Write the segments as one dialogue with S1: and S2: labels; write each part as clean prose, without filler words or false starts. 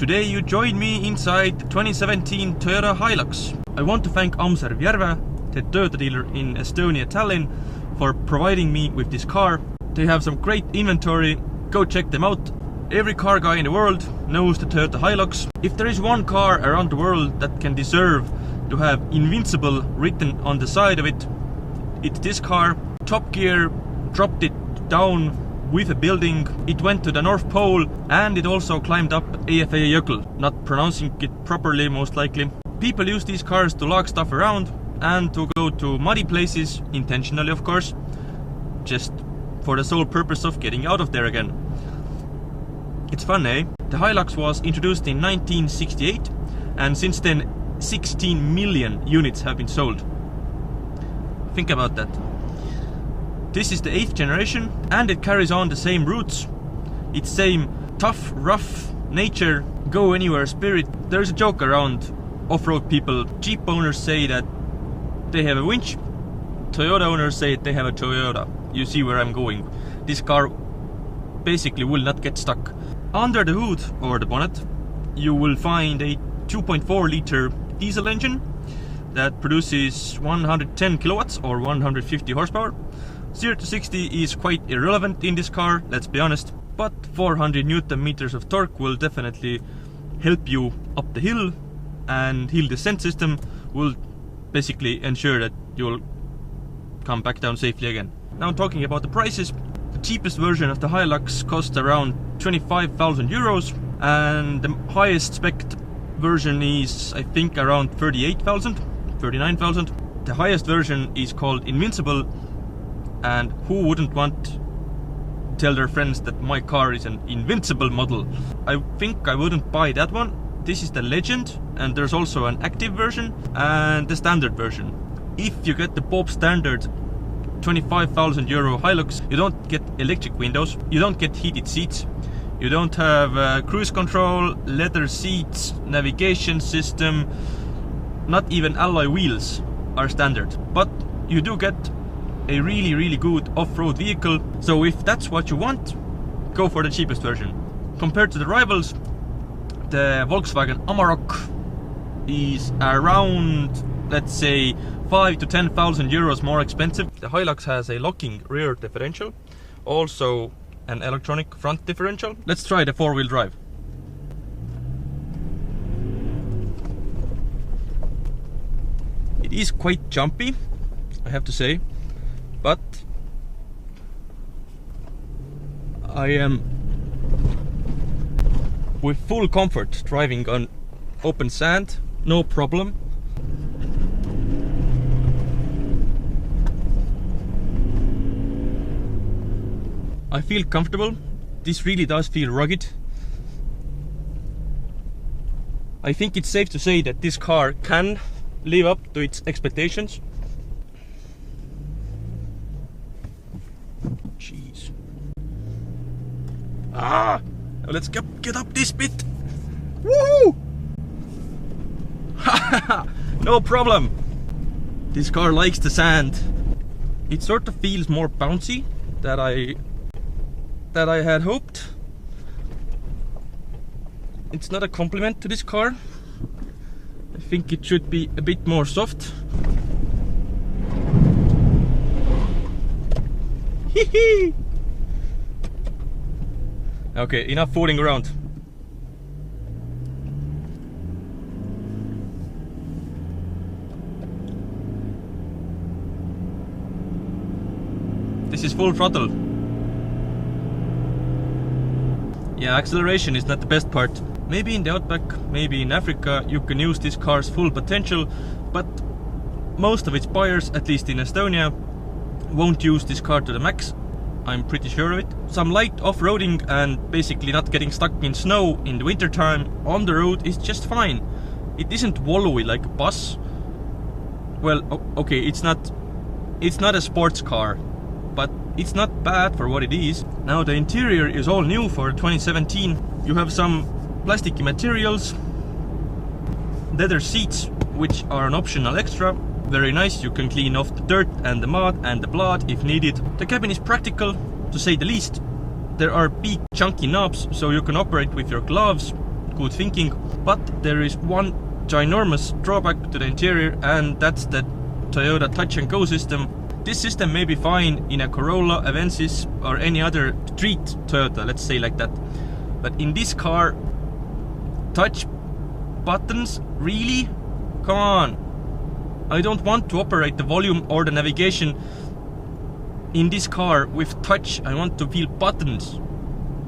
S1: Today you join me inside the 2017 Toyota Hilux. I want to thank Amserv Järve, the Toyota dealer in Estonia, Tallinn, for providing me with this car. They have some great inventory, go check them out. Every car guy in the world knows the Toyota Hilux. If there is one car around the world that can deserve to have Invincible written on the side of it, it's this car. Top Gear dropped it down with a building, it went to the North Pole, and it also climbed up Eyjafjallajökull, not pronouncing it properly most likely. People use these cars to lug stuff around and to go to muddy places, intentionally of course, just for the sole purpose of getting out of there again. It's fun, eh? The Hilux was introduced in 1968, and since then 16 million units have been sold. Think about that. This is the 8th generation, and it carries on the same roots. Its same tough, rough nature, go anywhere spirit. There's a joke around off-road people. Jeep owners say that they have a winch. Toyota owners say they have a Toyota. You see where I'm going. This car basically will not get stuck. Under the hood, or the bonnet, you will find a 2.4 liter diesel engine that produces 110 kilowatts or 150 horsepower. 0 to 60 is quite irrelevant in this car, let's be honest, but 400 Newton meters of torque will definitely help you up the hill, and hill descent system will basically ensure that you'll come back down safely again. Now talking about the prices, the cheapest version of the Hilux costs around 25,000 euros, and the highest spec version is I think around 38,000, 39,000. The highest version is called Invincible, and who wouldn't want to tell their friends that my car is an invincible model? I think I wouldn't buy that one. This is the Legend, and there's also an active version and the standard version. If you get the Bob standard 25,000 euro Hilux, you don't get electric windows, you don't get heated seats, you don't have cruise control, leather seats, navigation system, not even alloy wheels are standard. But you do get a really good off-road vehicle, so if that's what you want, go for the cheapest version. Compared to the rivals, the Volkswagen Amarok is around, let's say, 5 to 10,000 euros more expensive. The Hilux has a locking rear differential, also an electronic front differential. Let's try the four-wheel drive. It is quite jumpy, I have to say, but I am with full comfort driving on open sand, no problem. I feel comfortable. This really does feel rugged. I think it's safe to say that this car can live up to its expectations. Jeez. Now let's get up this bit. Woohoo! No problem. This car likes the sand. It sort of feels more bouncy than I had hoped. It's not a compliment to this car. I think it should be a bit more soft. Hee. Okay, enough fooling around. This is full throttle. Yeah, acceleration is not the best part. Maybe in the outback, maybe in Africa, you can use this car's full potential, but most of its buyers, at least in Estonia, won't use this car to the max. I'm pretty sure of it. Some light off-roading and basically not getting stuck in snow in the winter time on the road is just fine. It isn't wallowy like a bus. Well, okay, it's not a sports car, but it's not bad for what it is. Now the interior is all new for 2017. You have some plasticky materials, leather seats, which are an optional extra. Very nice, you can clean off the dirt and the mud and the blood if needed. The cabin is practical, to say the least. There are big chunky knobs, so you can operate with your gloves good thinking. But there is one ginormous drawback to the interior, and that's the Toyota Touch and Go system. This system may be fine in a Corolla, Avensis or any other street Toyota, let's say like that. But in this car, touch buttons? Really? Come on. I don't want to operate the volume or the navigation in this car with touch. I want to feel buttons.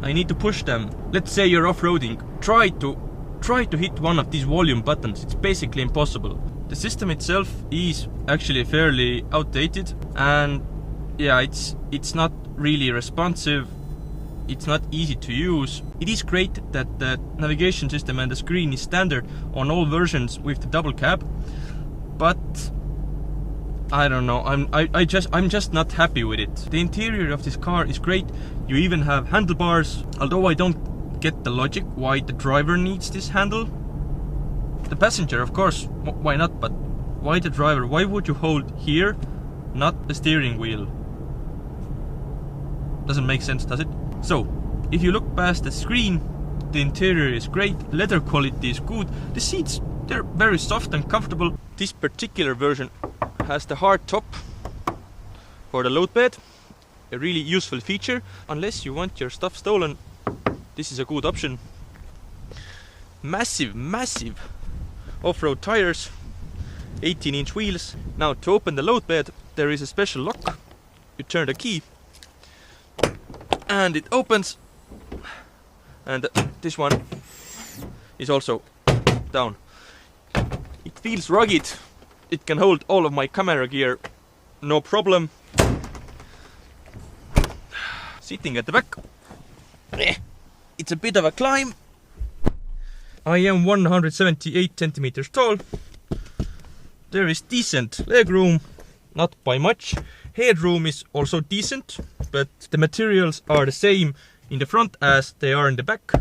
S1: I need to push them. Let's say you're off-roading. Try to hit one of these volume buttons. It's basically impossible. The system itself is actually fairly outdated, and yeah, it's not really responsive. It's not easy to use. It is great that the navigation system and the screen is standard on all versions with the double cab, but I don't know, I'm just not happy with it. The interior of this car is great. You even have handlebars, although I don't get the logic why the driver needs this handle. The passenger, of course, why not, but why the driver? Why would you hold here, not the steering wheel? Doesn't make sense, does it? So, if you look past the screen, the interior is great, leather quality is good, the seats, they're very soft and comfortable. This particular version has the hard top for the load bed, a really useful feature. Unless you want your stuff stolen, this is a good option. Massive off-road tires, 18-inch wheels. Now to open the load bed, there is a special lock. You turn the key and it opens, and this one is also down. It feels rugged. It can hold all of my camera gear, no problem. Sitting at the back, it's a bit of a climb. I am 178 centimeters tall. There is decent legroom, not by much. Headroom is also decent, but the materials are the same in the front as they are in the back.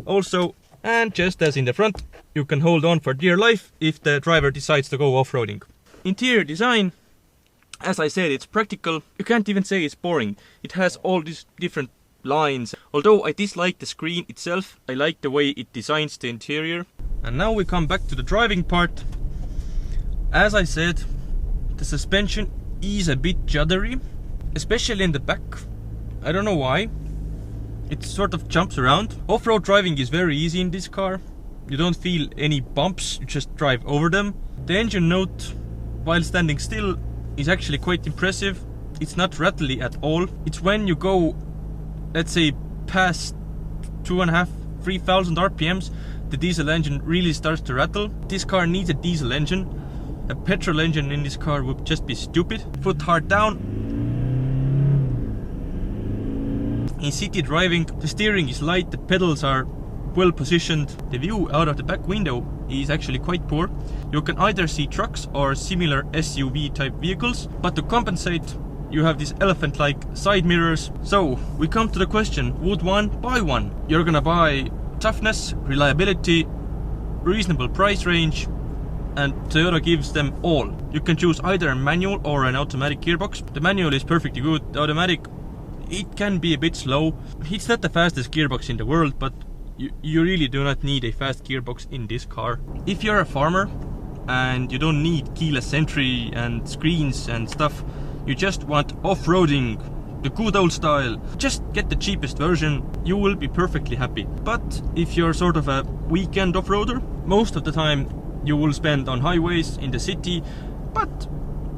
S1: Also, and just as in the front, you can hold on for dear life if the driver decides to go off-roading. Interior design, as I said, it's practical. You can't even say it's boring. It has all these different lines. Although I dislike the screen itself, I like the way it designs the interior. And now we come back to the driving part. As I said, the suspension is a bit juddery, especially in the back. I don't know why. It sort of jumps around. Off-road driving is very easy in this car. You don't feel any bumps, you just drive over them. The engine note, while standing still, is actually quite impressive. It's not rattly at all. It's when you go, let's say, past 2,500–3,000 RPMs, the diesel engine really starts to rattle. This car needs a diesel engine. A petrol engine in this car would just be stupid. Foot hard down. In city driving, the steering is light, the pedals are well positioned. The view out of the back window is actually quite poor. You can either see trucks or similar SUV type vehicles, but to compensate, you have these elephant-like side mirrors. So we come to the question, would one buy one? You're gonna buy toughness, reliability, reasonable price range, and Toyota gives them all. You can choose either a manual or an automatic gearbox. The manual is perfectly good. The automatic, it can be a bit slow. It's not the fastest gearbox in the world, but you really do not need a fast gearbox in this car. If you're a farmer and you don't need keyless entry and screens and stuff, you just want off-roading, the good old style, just get the cheapest version, you will be perfectly happy. But if you're sort of a weekend off-roader, most of the time you will spend on highways in the city, but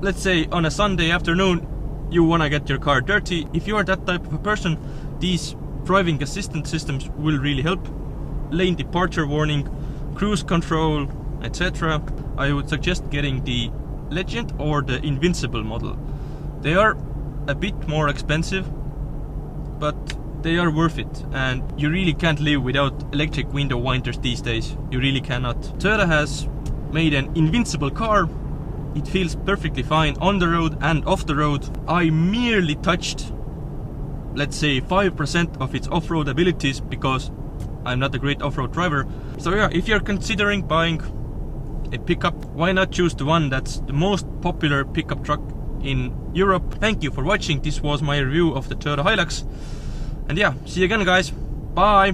S1: let's say on a Sunday afternoon you wanna get your car dirty. If you are that type of a person, these driving assistance systems will really help. Lane departure warning, cruise control, etc. I would suggest getting the Legend or the Invincible model. They are a bit more expensive, but they are worth it, and you really can't live without electric window winders these days. You really cannot. Toyota has made an invincible car. It feels perfectly fine on the road and off the road. I merely touched, let's say, 5% of its off-road abilities because I'm not a great off-road driver. So yeah, if you're considering buying a pickup, why not choose the one that's the most popular pickup truck in Europe. Thank you for watching. This was my review of the Toyota Hilux. And yeah, see you again guys. Bye.